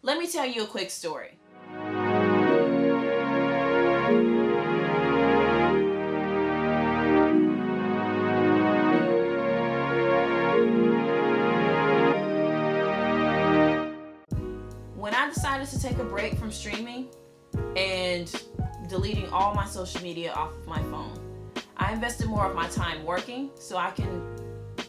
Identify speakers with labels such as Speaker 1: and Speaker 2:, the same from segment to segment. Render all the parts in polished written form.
Speaker 1: Let me tell you a quick story. When I decided to take a break from streaming and deleting all my social media off of my phone, I invested more of my time working so I can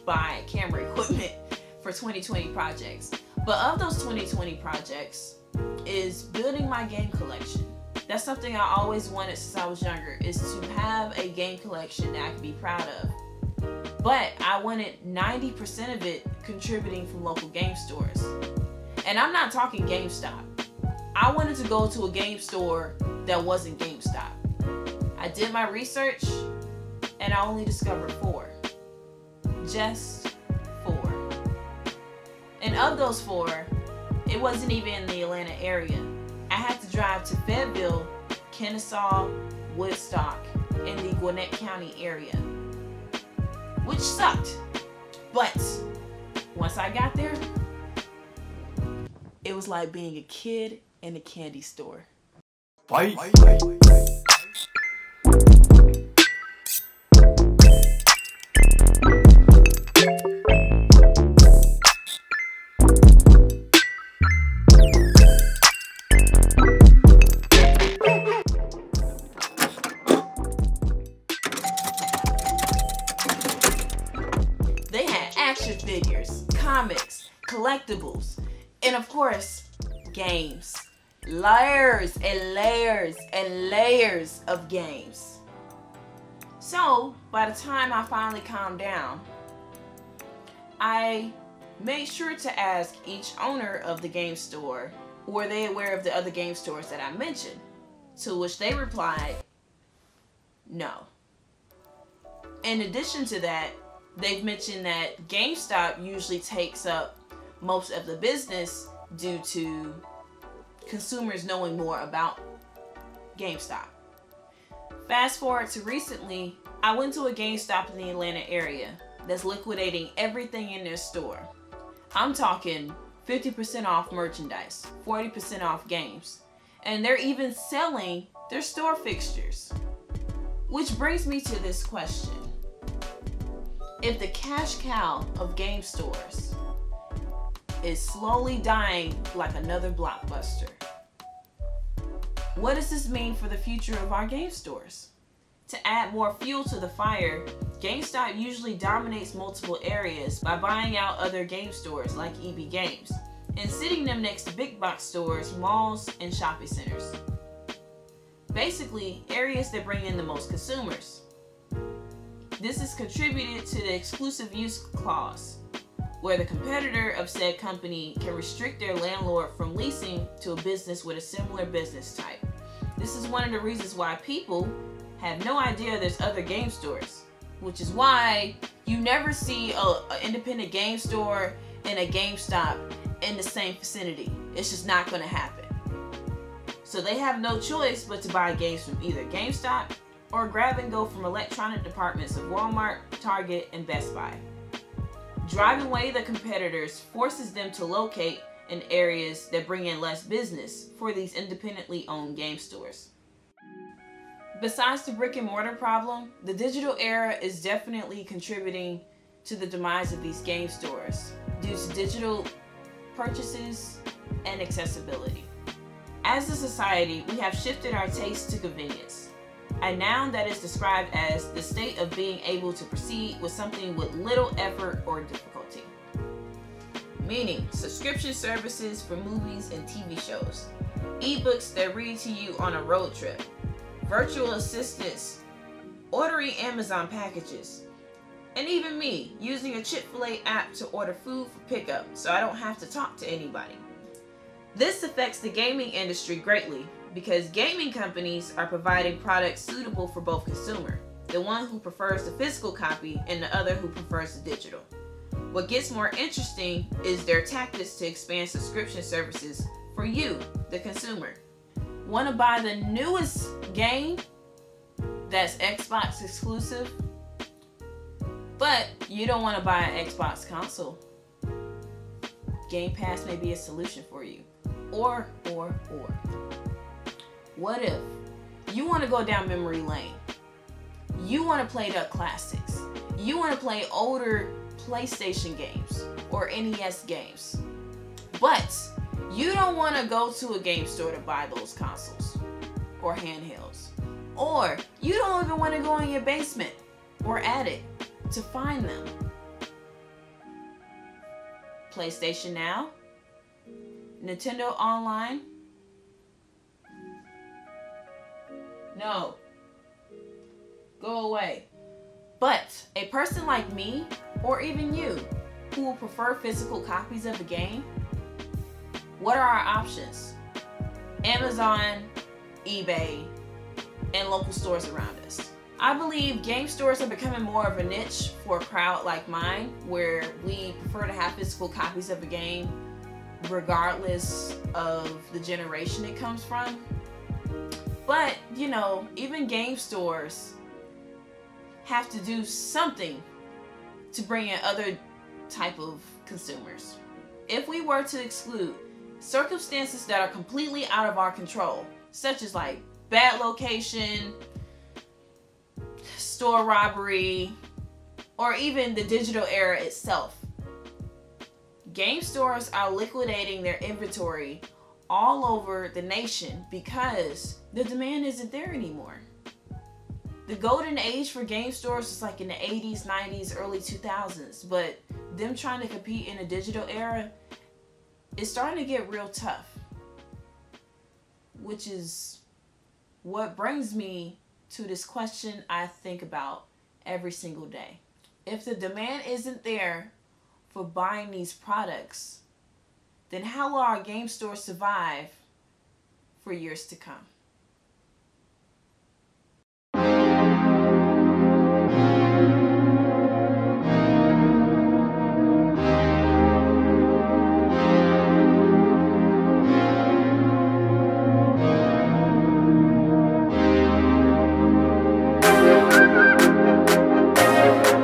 Speaker 1: buy camera equipment for 2020 projects. But of those 2020 projects is building my game collection. That's something I always wanted since I was younger, is to have a game collection that I could be proud of. But I wanted 90% of it contributing from local game stores. And I'm not talking GameStop. I wanted to go to a game store that wasn't GameStop. I did my research and I only discovered 4. Just 4. And of those 4, it wasn't even in the Atlanta area. I had to drive to Fayetteville, Kennesaw, Woodstock, in the Gwinnett County area, which sucked. But once I got there, it was like being a kid in a candy store.
Speaker 2: Bye.
Speaker 1: They had action figures, comics, collectibles, and of course, games. Layers and layers and layers of games. So, by the time I finally calmed down, I made sure to ask each owner of the game store, were they aware of the other game stores that I mentioned? To which they replied, no. In addition to that, they've mentioned that GameStop usually takes up most of the business due to consumers knowing more about GameStop. Fast forward to recently, I went to a GameStop in the Atlanta area that's liquidating everything in their store. I'm talking 50% off merchandise, 40% off games, and they're even selling their store fixtures. Which brings me to this question. If the cash cow of game stores is slowly dying like another Blockbuster, what does this mean for the future of our game stores? To add more fuel to the fire, GameStop usually dominates multiple areas by buying out other game stores like EB Games and sitting them next to big box stores, malls, and shopping centers. Basically, areas that bring in the most consumers. This is contributed to the exclusive use clause, where the competitor of said company can restrict their landlord from leasing to a business with a similar business type. This is one of the reasons why people have no idea there's other game stores, which is why you never see an independent game store and a GameStop in the same vicinity. It's just not going to happen. So they have no choice but to buy games from either GameStop or grab and go from electronic departments of Walmart, Target, and Best Buy. Driving away the competitors forces them to locate in areas that bring in less business for these independently owned game stores. Besides the brick and mortar problem, the digital era is definitely contributing to the demise of these game stores due to digital purchases and accessibility. As a society, we have shifted our taste to convenience, a noun that is described as the state of being able to proceed with something with little effort or difficulty. Meaning, subscription services for movies and TV shows, ebooks that read to you on a road trip, virtual assistants, ordering Amazon packages, and even me using a Chick-fil-A app to order food for pickup so I don't have to talk to anybody. This affects the gaming industry greatly because gaming companies are providing products suitable for both consumer, the one who prefers the physical copy and the other who prefers the digital. What gets more interesting is their tactics to expand subscription services for you, the consumer. Want to buy the newest game that's Xbox exclusive, but you don't want to buy an Xbox console? Game Pass may be a solution for you. Or. What if you want to go down memory lane? You want to play the classics. You want to play older PlayStation games or NES games. But you don't want to go to a game store to buy those consoles or handhelds. Or you don't even want to go in your basement or attic to find them. PlayStation Now, Nintendo Online. No. Go away. But a person like me, or even you, who will prefer physical copies of a game, what are our options? Amazon, eBay, and local stores around us. I believe game stores are becoming more of a niche for a crowd like mine, where we prefer to have physical copies of a game regardless of the generation it comes from. But, you know, even game stores have to do something to bring in other type of consumers. If we were to exclude circumstances that are completely out of our control, such as like bad location, store robbery, or even the digital era itself, game stores are liquidating their inventory all over the nation because the demand isn't there anymore. The golden age for game stores was like in the 80s, 90s, early 2000s, but them trying to compete in a digital era is starting to get real tough, which is what brings me to this question I think about every single day. If the demand isn't there for buying these products, then how will our game stores survive for years to come?